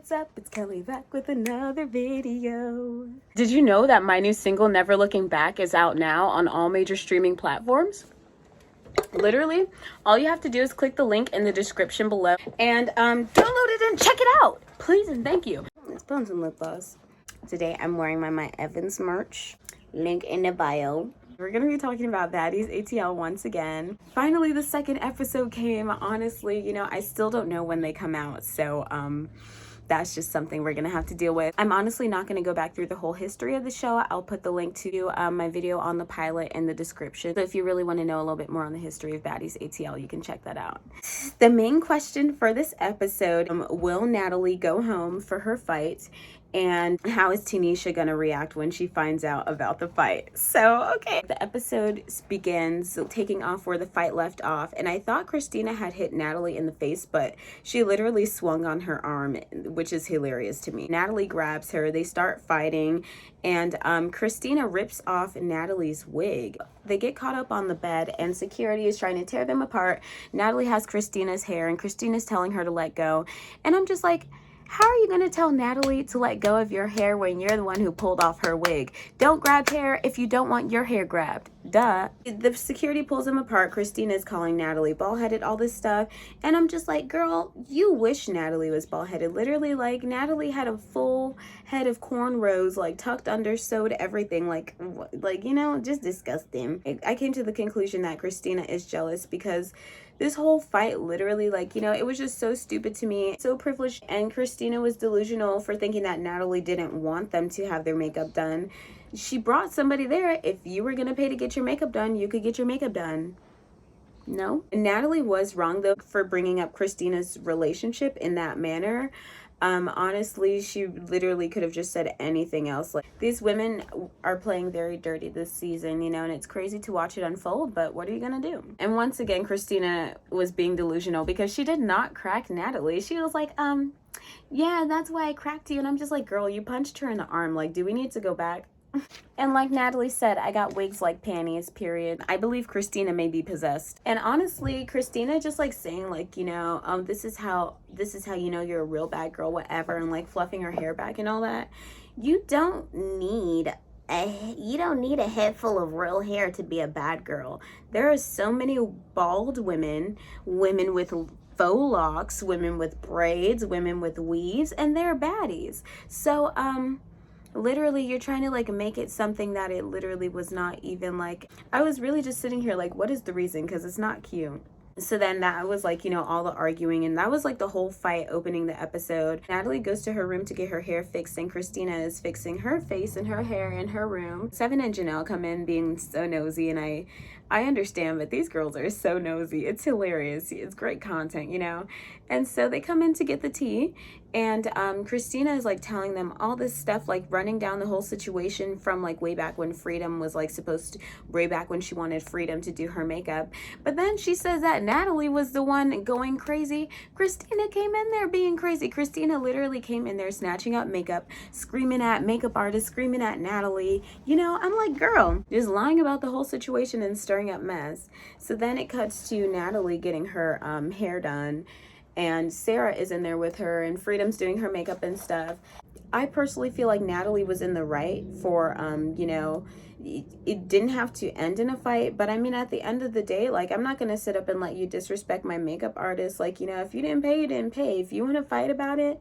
what's up? It's Kelly back with another video. Did you know that my new single, Never Looking Back, is out now on all major streaming platforms? Literally, all you have to do is click the link in the description below and download it and check it out. Please and thank you. Let's put on some lip gloss. Today, I'm wearing my Evans merch. Link in the bio. We're going to be talking about Baddies Atl once again. Finally, the second episode came. Honestly, you know, I still don't know when they come out. So, that's just something we're going to have to deal with. I'm honestly not going to go back through the whole history of the show. I'll put the link to my video on the pilot in the description. So if you really want to know a little bit more on the history of Baddies Atl, you can check that out. The main question for this episode, will Natalie go home for her fight? And how is Tanisha gonna react when she finds out about the fight? So, okay. The episode begins taking off where the fight left off. And I thought Christina had hit Natalie in the face, but she literally swung on her arm, which is hilarious to me. Natalie grabs her, they start fighting, and Christina rips off Natalie's wig. They get caught up on the bed, and security is trying to tear them apart. Natalie has Christina's hair, and Christina's telling her to let go. And I'm just like, how are you going to tell Natalie to let go of your hair when you're the one who pulled off her wig? Don't grab hair if you don't want your hair grabbed. Duh. The security pulls them apart. Christina's calling Natalie bald-headed, all this stuff. And I'm just like, girl, you wish Natalie was bald-headed. Literally, like, Natalie had a full head of cornrows, like, tucked under, sewed everything. Like, you know, just disgusting. I came to the conclusion that Christina is jealous because this whole fight literally, like, you know, it was just so stupid to me, so privileged. And Christina was delusional for thinking that Natalie didn't want them to have their makeup done. She brought somebody there. If you were gonna pay to get your makeup done, you could get your makeup done. No. Natalie was wrong, though, for bringing up Christina's relationship in that manner. Honestly, she literally could have just said anything else. Like, these women are playing very dirty this season, you know, and it's crazy to watch it unfold, but what are you gonna do? And once again, Christina was being delusional because she did not crack Natalie. She was like, yeah, that's why I cracked you. And I'm just like, girl, you punched her in the arm. Like, do we need to go back? And like Natalie said, I got wigs like panties, period. I believe Christina may be possessed. And honestly, Christina just like saying like, you know, this is how you know you're a real bad girl, whatever, and like fluffing her hair back and all that. You don't need a head full of real hair to be a bad girl. There are so many bald women with faux locks, women with braids, women with weaves, and they're baddies. So, literally, you're trying to like make it something that it literally was not even. Like, I was really just sitting here like, what is the reason? Because it's not cute. So then that was like, you know, all the arguing, and that was like the whole fight opening the episode. Natalie goes to her room to get her hair fixed, and Christina is fixing her face and her hair in her room. Seven and Janelle come in being so nosy, and I understand, but these girls are so nosy. It's hilarious. It's great content, you know? And so they come in to get the tea, and Christina is like telling them all this stuff, like running down the whole situation from like way back when Freedom was like way back when she wanted Freedom to do her makeup. But then she says that Natalie was the one going crazy. Christina came in there being crazy. Christina literally came in there snatching up makeup, screaming at makeup artists, screaming at Natalie. You know, I'm like, girl, just lying about the whole situation and stirring up mess. So then it cuts to Natalie getting her hair done, and Sarah is in there with her, and Freedom's doing her makeup and stuff. I personally feel like Natalie was in the right for, you know, it didn't have to end in a fight. But I mean, at the end of the day, like, I'm not going to sit up and let you disrespect my makeup artist. Like, you know, if you didn't pay, you didn't pay. If you want to fight about it,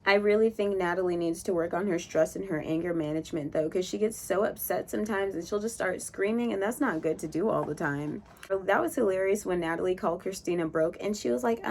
I really think Natalie needs to work on her stress and her anger management, though, because she gets so upset sometimes and she'll just start screaming, and that's not good to do all the time. That was hilarious when Natalie called Christina broke, and she was like,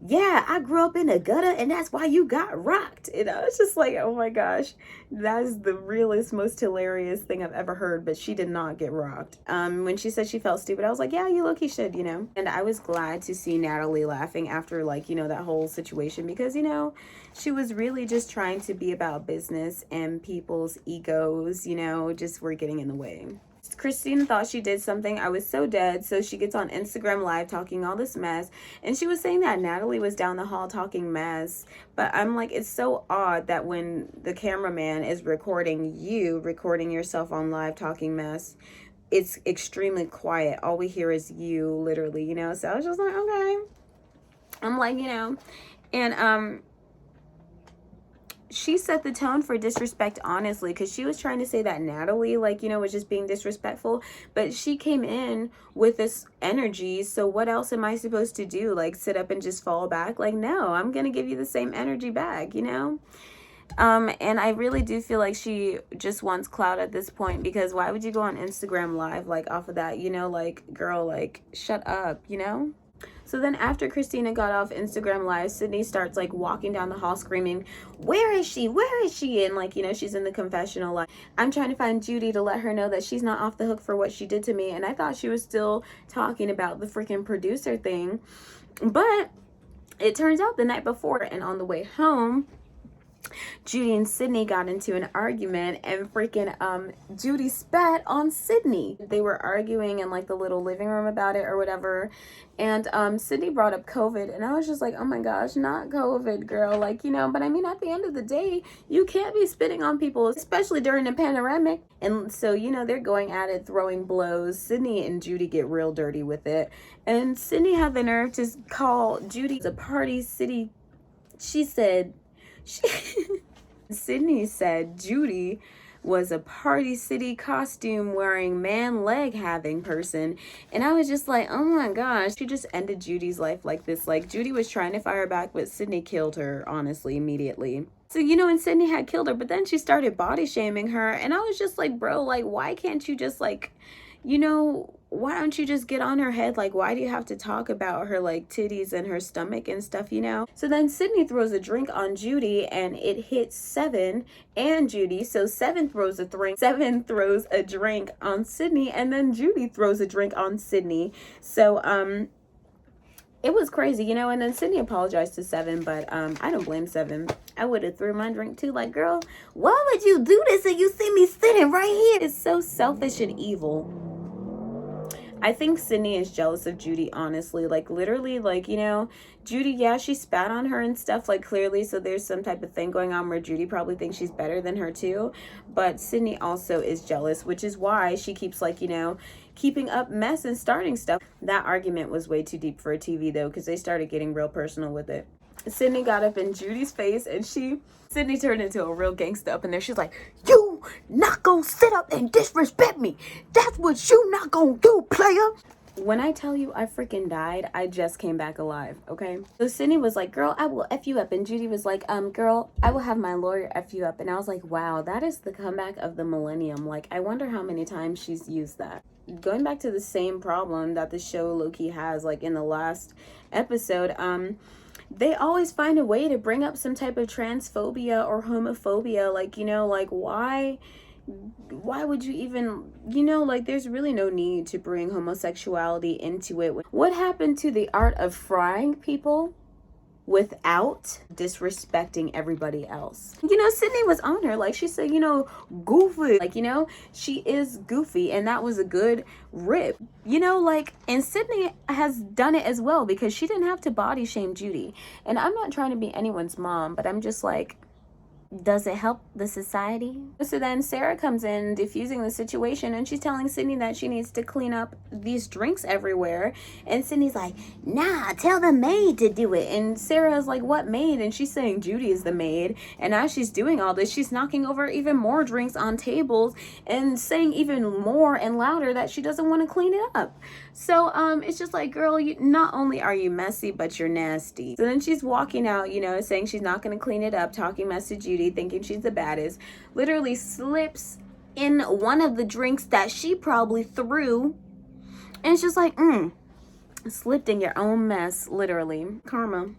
yeah, I grew up in the gutter, and that's why you got rocked. And I was just like, oh my gosh, that is the realest, most hilarious thing I've ever heard. But she did not get rocked. When she said she felt stupid, I was like, yeah, you low-key should, you know. And I was glad to see Natalie laughing after, like, you know, that whole situation, because, you know, she was really just trying to be about business, and people's egos, you know, just were getting in the way. Christina thought she did something. I was so dead. So she gets on Instagram Live talking all this mess. And she was saying that Natalie was down the hall talking mess. But I'm like, it's so odd that when the cameraman is recording yourself on live talking mess, it's extremely quiet. All we hear is you, literally, you know? So I was just like, okay. I'm like, you know, and she set the tone for disrespect, honestly, because she was trying to say that Natalie, like, you know, was just being disrespectful, but she came in with this energy. So what else am I supposed to do? Like, sit up and just fall back? Like, no, I'm gonna give you the same energy back, you know? And I really do feel like she just wants clout at this point, because why would you go on Instagram live, like, off of that, you know? Like, girl, like, shut up, you know? So then after Christina got off Instagram live, Sydney starts like walking down the hall screaming, where is she? Where is she? And like, you know, she's in the confessional, like, I'm trying to find Judy to let her know that she's not off the hook for what she did to me. And I thought she was still talking about the freaking producer thing. But it turns out the night before and on the way home, Judy and Sydney got into an argument, and freaking Judy spat on Sydney. They were arguing in like the little living room about it or whatever, and Sydney brought up COVID, and I was just like, oh my gosh, not COVID, girl, like, you know. But I mean, at the end of the day, you can't be spitting on people, especially during a panoramic. And so, you know, they're going at it, throwing blows. Sydney and Judy get real dirty with it, and Sydney had the nerve to call Judy a party city. She said Sydney said Judy was a Party City costume wearing man leg having person. And I was just like, oh my gosh, she just ended Judy's life like this. Like, Judy was trying to fire back, but Sydney killed her, honestly, immediately. So, you know, and Sydney had killed her, but then she started body shaming her. And I was just like, bro, like, why can't you just, like, you know, why don't you just get on her head? Like, why do you have to talk about her, like, titties and her stomach and stuff, you know? So then Sydney throws a drink on Judy, and it hits Seven and Judy. So Seven throws a drink on Sydney, and then Judy throws a drink on Sydney. So, it was crazy, you know. And then Sydney apologized to Seven, but I don't blame Seven. I would have threw my drink too. Like, girl, why would you do this and you see me sitting right here? It's so selfish and evil. I think Sydney is jealous of Judy, honestly. Like, literally, like, you know, Judy, yeah, she spat on her and stuff, like, clearly. So there's some type of thing going on where Judy probably thinks she's better than her too. But Sydney also is jealous, which is why she keeps, like, you know, keeping up mess and starting stuff. That argument was way too deep for a TV, though, because they started getting real personal with it. Sydney got up in Judy's face, and Sydney turned into a real gangsta up in there. She's like, you not gonna sit up and disrespect me. That's what you not gonna do, player. When I tell you I freaking died, I just came back alive, okay? So Sydney was like, girl, I will F you up. And Judy was like, girl, I will have my lawyer F you up. And I was like, wow, that is the comeback of the millennium. Like, I wonder how many times she's used that. Going back to the same problem that the show low-key has, like in the last episode, they always find a way to bring up some type of transphobia or homophobia. Like, you know, like, why would you even, you know, like, there's really no need to bring homosexuality into it. What happened to the art of frying people without disrespecting everybody else? You know, Sydney was on her. Like, she said, you know, goofy. Like, you know, she is goofy, and that was a good rip. You know, like, and Sydney has done it as well, because she didn't have to body shame Judy. And I'm not trying to be anyone's mom, but I'm just like, does it help the society? So then Sarah comes in diffusing the situation, and she's telling Sydney that she needs to clean up these drinks everywhere. And Sydney's like, nah, tell the maid to do it. And Sarah's like, what maid? And she's saying Judy is the maid. And as she's doing all this, she's knocking over even more drinks on tables and saying even more and louder that she doesn't want to clean it up. So it's just like, girl, you not only are you messy, but you're nasty. So then she's walking out, you know, saying she's not going to clean it up, talking mess to Judy, thinking she's the baddest, literally slips in one of the drinks that she probably threw. And it's just like, slipped in your own mess, literally. Karma.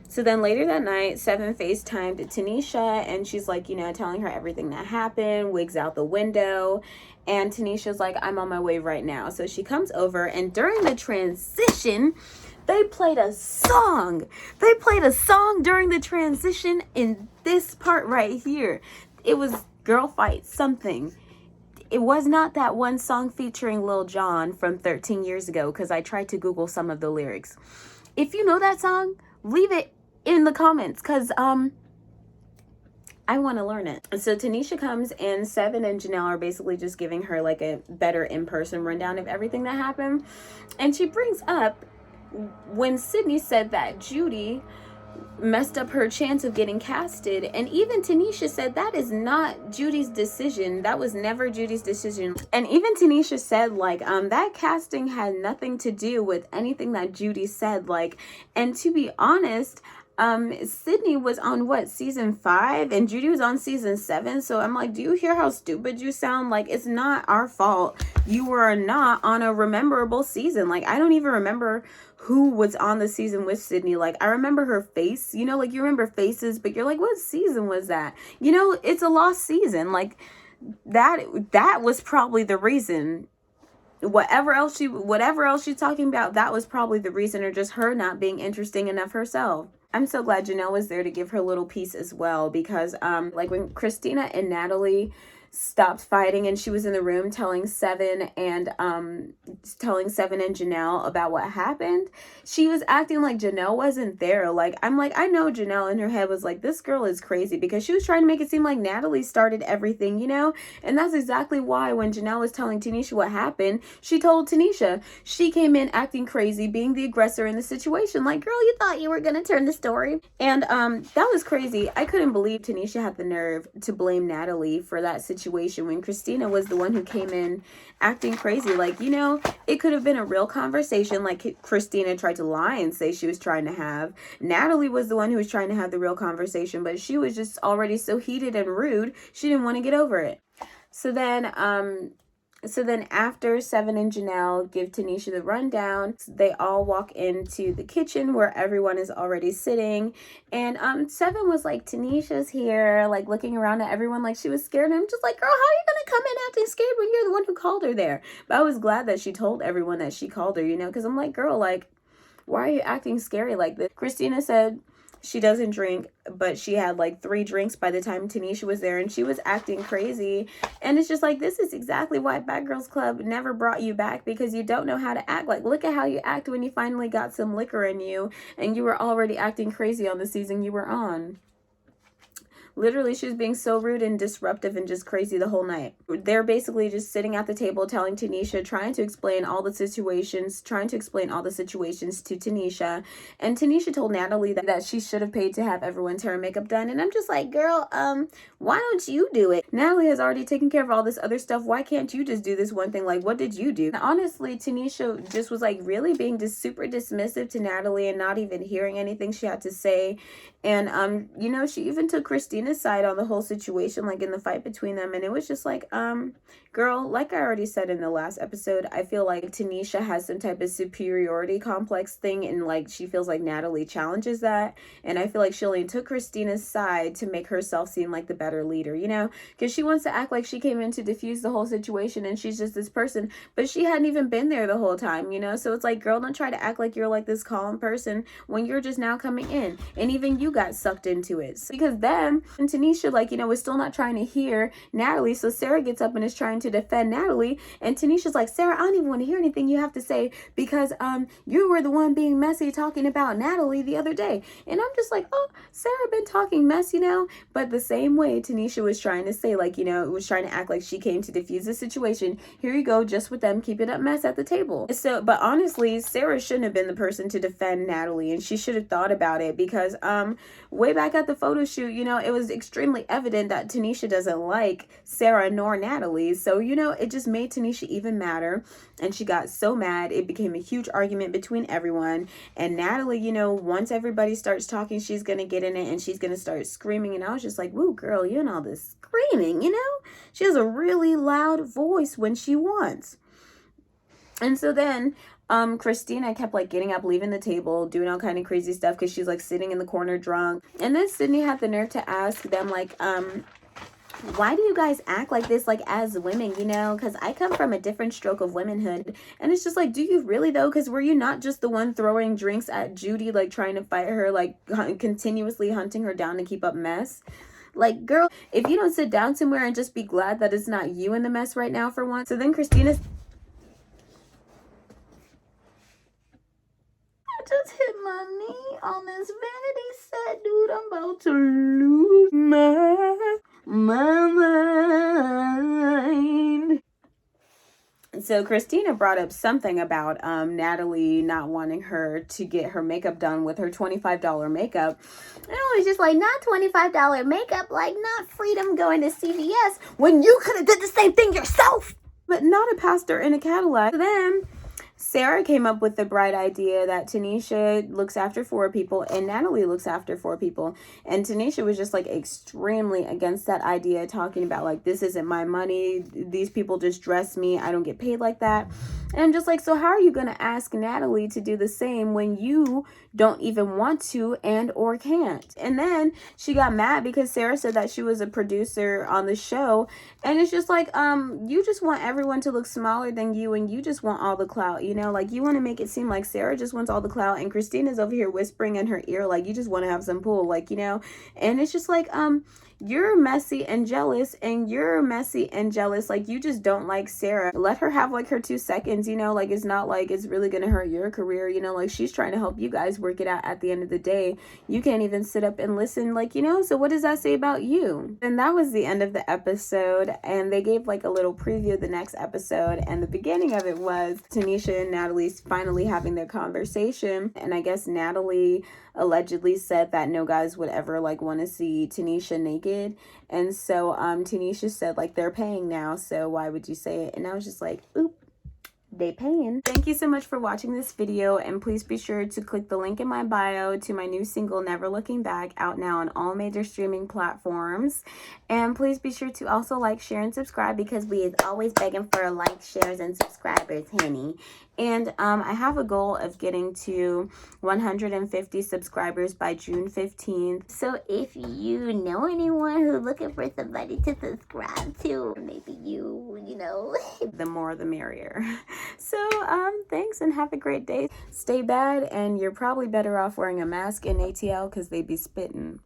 So then later that night, Seven FaceTimed Tanisha, and she's like, you know, telling her everything that happened, wigs out the window. And Tanisha's like, I'm on my way right now. So she comes over, and during the transition, they played a song. They played a song during the transition in this part right here. It was Girl Fight Something. It was not that one song featuring Lil Jon from 13 years ago, because I tried to Google some of the lyrics. If you know that song, leave it in the comments, because I want to learn it. So Tanisha comes, and Seven and Janelle are basically just giving her like a better in-person rundown of everything that happened. And she brings up when Sydney said that Judy messed up her chance of getting casted. And even Tanisha said that is not Judy's decision. That was never Judy's decision. And even Tanisha said, like, that casting had nothing to do with anything that Judy said. Like, and to be honest, Sydney was on what, season 5, and Judy was on season 7. So I'm like, do you hear how stupid you sound? Like, it's not our fault you were not on a rememberable season. Like, I don't even remember who was on the season with Sydney. Like, I remember her face, you know, like you remember faces, but you're like, what season was that? You know, it's a lost season. Like, that was probably the reason. Whatever else she's talking about, that was probably the reason, or just her not being interesting enough herself. I'm so glad Janelle was there to give her little piece as well, because like when Christina and Natalie stopped fighting and she was in the room telling Seven and Janelle about what happened, she was acting like Janelle wasn't there. Like, I'm like, I know Janelle in her head was like, this girl is crazy, because she was trying to make it seem like Natalie started everything, you know? And that's exactly why when Janelle was telling Tanisha what happened, she told Tanisha she came in acting crazy, being the aggressor in the situation. Like, girl, you thought you were gonna turn the story. And that was crazy. I couldn't believe Tanisha had the nerve to blame Natalie for that situation when Christina was the one who came in acting crazy. Like, you know, it could have been a real conversation like Christina tried to lie and say she was trying to have. Natalie was the one who was trying to have the real conversation, but she was just already so heated and rude, she didn't want to get over it. So then after Seven and Janelle give Tanisha the rundown, they all walk into the kitchen where everyone is already sitting. And Seven was like, Tanisha's here, like looking around at everyone like she was scared. And I'm just like, girl, how are you gonna come in acting scared when you're the one who called her there? But I was glad that she told everyone that she called her, you know, because I'm like, girl, like, why are you acting scary like this? Christina said she doesn't drink, but she had like 3 drinks by the time Tanisha was there, and she was acting crazy. And it's just like, this is exactly why Bad Girls Club never brought you back, because you don't know how to act. Like, look at how you act when you finally got some liquor in you and you were already acting crazy on the season you were on. Literally, she was being so rude and disruptive and just crazy the whole night. They're basically just sitting at the table telling Tanisha, trying to explain all the situations to Tanisha. And Tanisha told Natalie that she should have paid to have everyone's hair and makeup done. And I'm just like, girl, why don't you do it? Natalie has already taken care of all this other stuff. Why can't you just do this one thing? Like, what did you do? And honestly, Tanisha just was like really being just super dismissive to Natalie and not even hearing anything she had to say. And you know, she even took Christina's side on the whole situation, like in the fight between them. And it was just like, girl, like I already said in the last episode, I feel like Tanisha has some type of superiority complex thing, and like she feels like Natalie challenges that. And I feel like she only took Christina's side to make herself seem like the better leader, you know, because she wants to act like she came in to diffuse the whole situation and she's just this person, but she hadn't even been there the whole time, you know. So it's like, girl, don't try to act like you're like this calm person when you're just now coming in, and even you got sucked into it. Because then Tanisha, like, you know, was still not trying to hear Natalie, so Sarah gets up and is trying to defend Natalie, and Tanisha's like, Sarah, I don't even want to hear anything you have to say, because you were the one being messy talking about Natalie the other day. And I'm just like, oh, Sarah been talking mess, you know. But the same way Tanisha was trying to say, like, you know, was trying to act like she came to diffuse the situation, here you go, just with them keeping up mess at the table. So, but honestly, Sarah shouldn't have been the person to defend Natalie, and she should have thought about it, because way back at the photo shoot, you know, it was extremely evident that Tanisha doesn't like Sarah nor Natalie. So, you know, it just made Tanisha even madder, and she got so mad it became a huge argument between everyone. And Natalie, you know, once everybody starts talking, she's gonna get in it and she's gonna start screaming. And I was just like, woo, girl, you and all this screaming, you know, she has a really loud voice when she wants. And so then Christina kept like getting up, leaving the table, doing all kind of crazy stuff because she's like sitting in the corner drunk. And then Sydney had the nerve to ask them, like, why do you guys act like this, like, as women, you know? Because I come from a different stroke of womanhood. And it's just like, do you really, though? Because were you not just the one throwing drinks at Judy, like, trying to fight her, like, continuously hunting her down to keep up mess? Like, girl, if you don't sit down somewhere and just be glad that it's not you in the mess right now for once. So then Christina just hit my knee on this vanity set, dude. I'm about to lose my mind. So Christina brought up something about Natalie not wanting her to get her makeup done with her $25 makeup. And I was just like, not $25 makeup, like not Freedom going to CVS when you could have did the same thing yourself. But not a pastor in a Cadillac. Then Sarah came up with the bright idea that Tanisha looks after 4 people and Natalie looks after 4 people. And Tanisha was just like extremely against that idea, talking about like, this isn't my money. These people just dress me. I don't get paid like that. And I'm just like, so how are you going to ask Natalie to do the same when you don't even want to and or can't? And then she got mad because Sarah said that she was a producer on the show. And it's just like, you just want everyone to look smaller than you and you just want all the clout, you know? Like, you want to make it seem like Sarah just wants all the clout and Christina's over here whispering in her ear like, you just want to have some pull, like, you know? And it's just like, you're messy and jealous, and you're messy and jealous. Like, you just don't like Sarah. Let her have like her 2 seconds, you know? Like, it's not like it's really gonna hurt your career, you know? Like, she's trying to help you guys work it out at the end of the day. You can't even sit up and listen, like, you know? So what does that say about you? And that was the end of the episode, and they gave like a little preview of the next episode, and the beginning of it was Tanisha and Natalie finally having their conversation. And I guess Natalie allegedly said that no guys would ever like want to see Tanisha naked, and so Tanisha said like, they're paying now, so why would you say it? And I was just like, oop, they paying. Thank you so much for watching this video, and please be sure to click the link in my bio to my new single Never Looking Back, out now on all major streaming platforms. And please be sure to also like, share, and subscribe, because we is always begging for likes, shares, and subscribers, honey. And I have a goal of getting to 150 subscribers by June 15th. So if you know anyone who's looking for somebody to subscribe to, maybe you know, the more the merrier. So thanks, and have a great day. Stay bad, and you're probably better off wearing a mask in ATL because they be spitting.